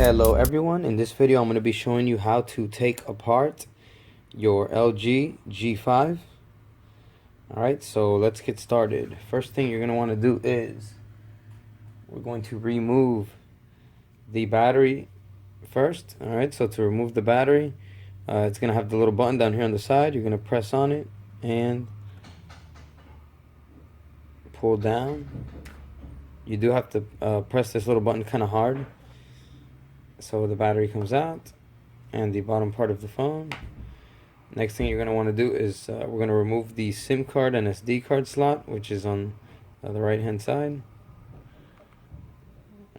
Hello everyone, in this video I'm going to be showing you how to take apart your LG G5. Alright, so let's get started. First thing you're going to want to do is we're going to remove the battery first. Alright, so to remove the battery, it's going to have the little button down here on the side. You're going to press on it and pull down. You do have to press this little button kind of hard so the battery comes out and the bottom part of the phone. Next thing you're going to want to do is we're going to remove the SIM card and SD card slot, which is on the right hand side.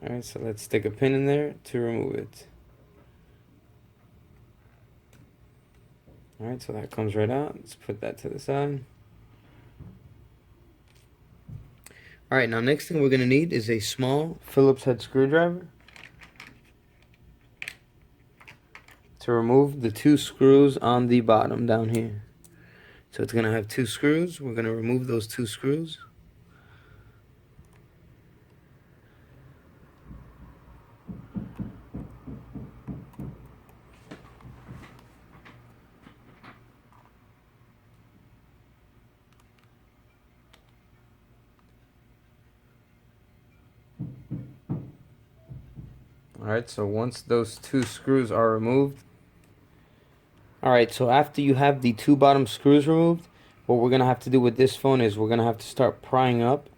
Alright, so let's stick a pin in there to remove it. Alright, so that comes right out. Let's put that to the side. Alright, now next thing we're going to need is a small Phillips head screwdriver to remove the two screws on the bottom down here. So it's going to have two screws. We're going to remove those two screws. Alright, so once those two screws are removed, alright, so after you have the two bottom screws removed, what we're going to have to do with this phone is we're going to have to start prying up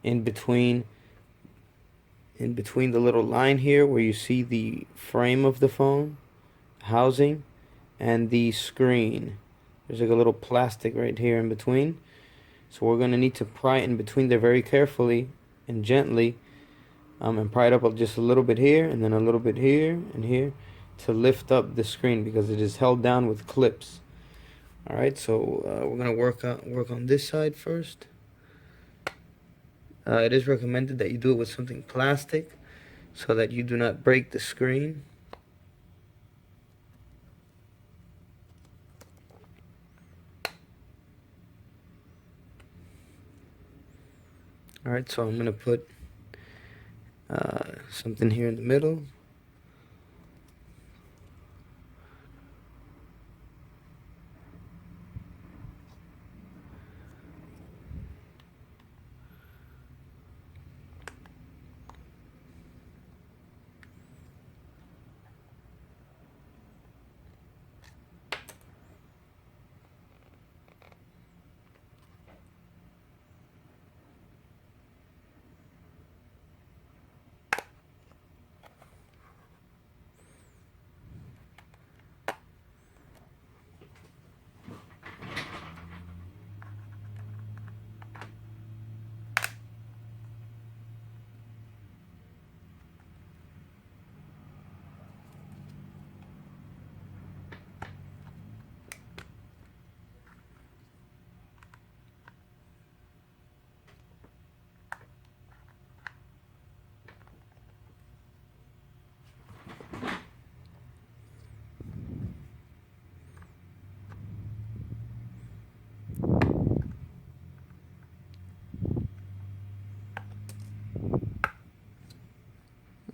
in between the little line here where you see the frame of the phone, housing, and the screen. There's like a little plastic right here in between. So we're going to need to pry in between there very carefully and gently. And pry it up just a little bit here and then a little bit here and here to lift up the screen because it is held down with clips. Alright, so we're going to work on this side first. It is recommended that you do it with something plastic so that you do not break the screen. Alright, so I'm going to put something here in the middle.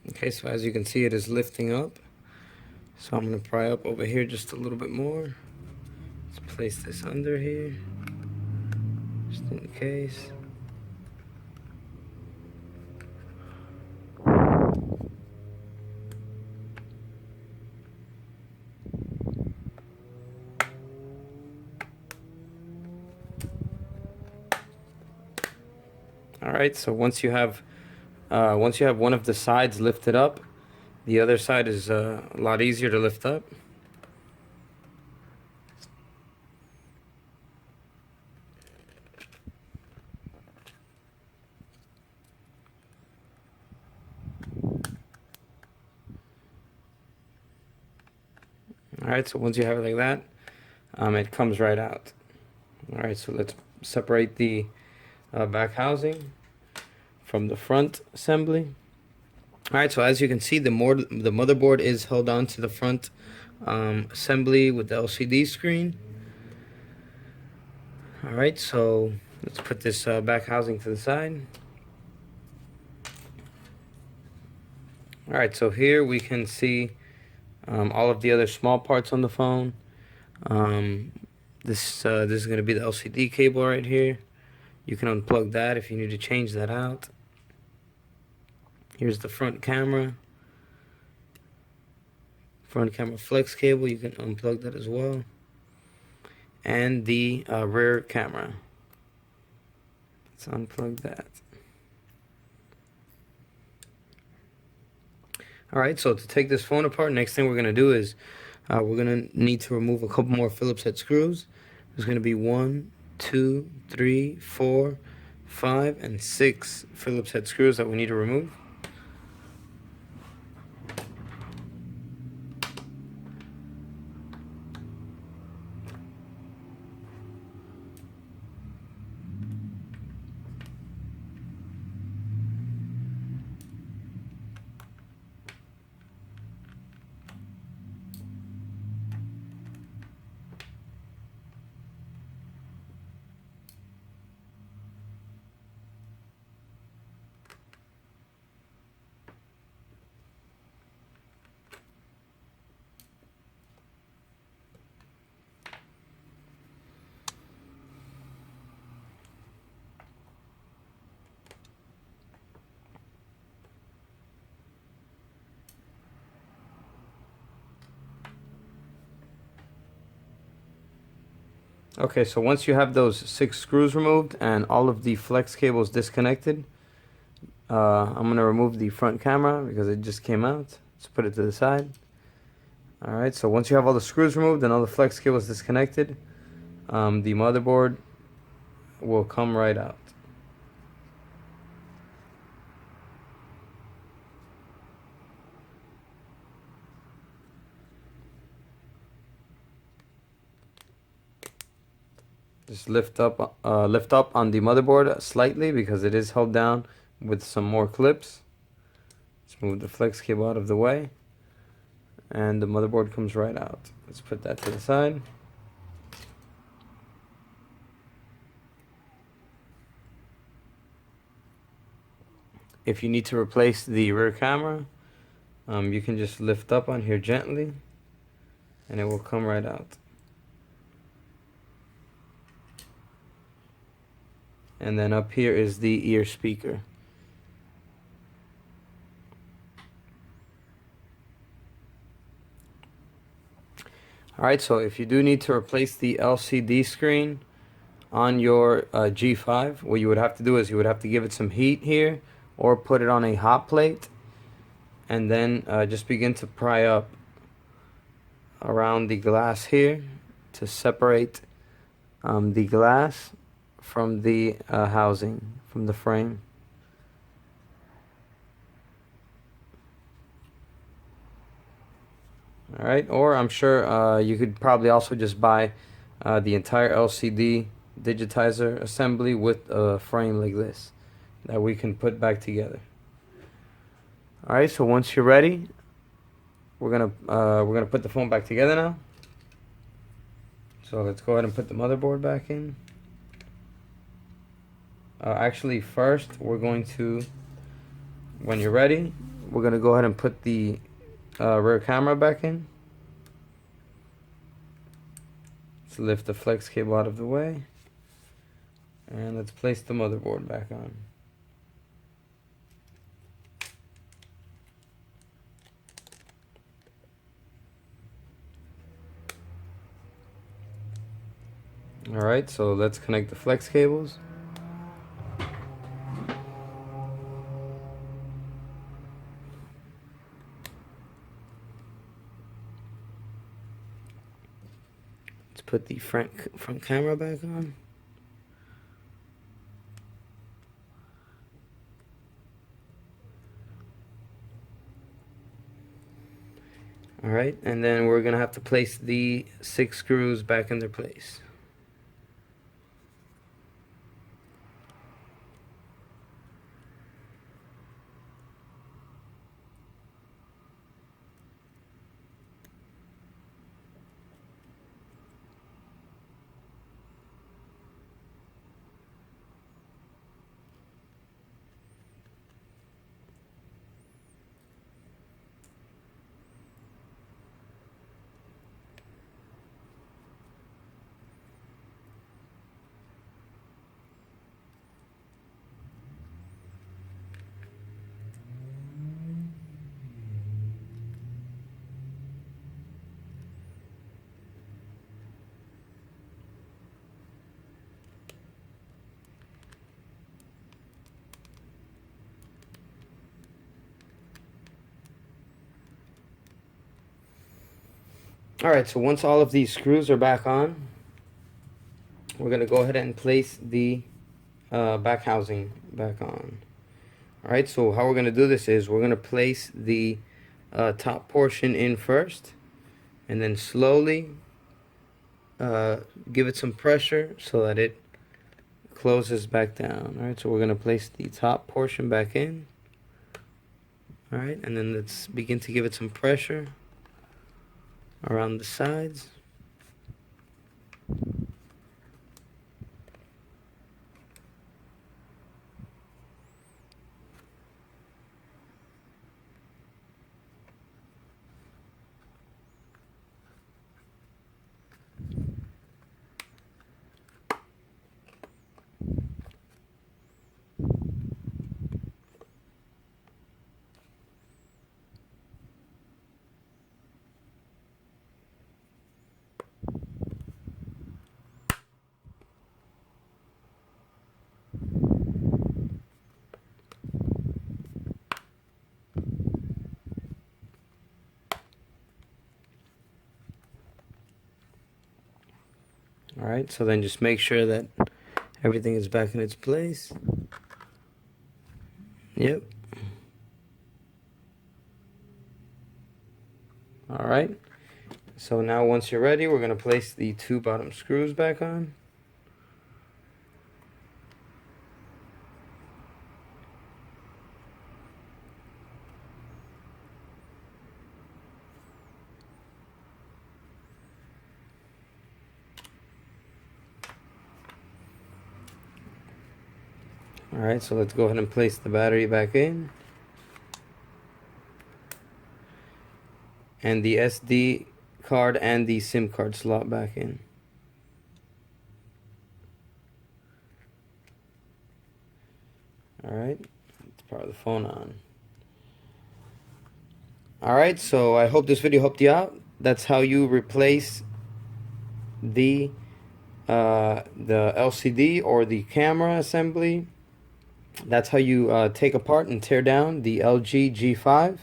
Okay, so as you can see, it is lifting up. So I'm going to pry up over here just a little bit more. Let's place this under here, just in case. Alright, so once you have one of the sides lifted up, the other side is a lot easier to lift up. Alright, so once you have it like that, it comes right out. Alright, so let's separate the back housing from the front assembly. Alright, so as you can see, the motherboard is held on to the front assembly with the LCD screen. Alright, so let's put this back housing to the side. Alright, so here we can see all of the other small parts on the phone. This is going to be the LCD cable right here. You can unplug that if you need to change that out. Here's the front camera flex cable. You can unplug that as well. And the rear camera. Let's unplug that. Alright, so to take this phone apart, next thing we're going to do is we're going to need to remove a couple more Phillips head screws. There's going to be 1, 2, 3, 4, 5, and 6 Phillips head screws that we need to remove. Okay, so once you have those 6 screws removed and all of the flex cables disconnected, I'm going to remove the front camera because it just came out. Let's put it to the side. Alright, so once you have all the screws removed and all the flex cables disconnected, the motherboard will come right out. Just lift up on the motherboard slightly because it is held down with some more clips. Let's move the flex cable out of the way, and the motherboard comes right out. Let's put that to the side. If you need to replace the rear camera, you can just lift up on here gently, and it will come right out. And then up here is the ear speaker. Alright, so if you do need to replace the LCD screen on your G5, what you would have to do is you would have to give it some heat here or put it on a hot plate, and then just begin to pry up around the glass here to separate the glass from the housing, from the frame. Alright, or I'm sure you could probably also just buy the entire LCD digitizer assembly with a frame like this that we can put back together. Alright, so once you're ready, we're gonna put the phone back together now. So let's go ahead and put the motherboard back in. Actually, first we're going to, when you're ready, we're gonna go ahead and put the rear camera back in. Let's lift the flex cable out of the way, and let's place the motherboard back on. Alright, so let's connect the flex cables. Let's put the front camera back on. Alright, and then we're gonna have to place the 6 screws back in their place. Alright, so once all of these screws are back on, we're going to go ahead and place the back housing back on. Alright, so how we're going to do this is we're going to place the top portion in first, and then slowly give it some pressure so that it closes back down. Alright, so we're going to place the top portion back in. Alright, and then let's begin to give it some pressure around the sides. Alright, so then just make sure that everything is back in its place. Yep. Alright, so now once you're ready, we're going to place the two bottom screws back on. Alright, so let's go ahead and place the battery back in. And the SD card and the SIM card slot back in. Alright, let's power the phone on. Alright, so I hope this video helped you out. That's how you replace the LCD or the camera assembly. That's how you take apart and tear down the LG G5.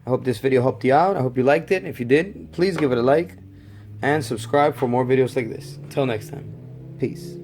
I hope this video helped you out. I hope you liked it. If you did, please give it a like and subscribe for more videos like this. Until next time, peace.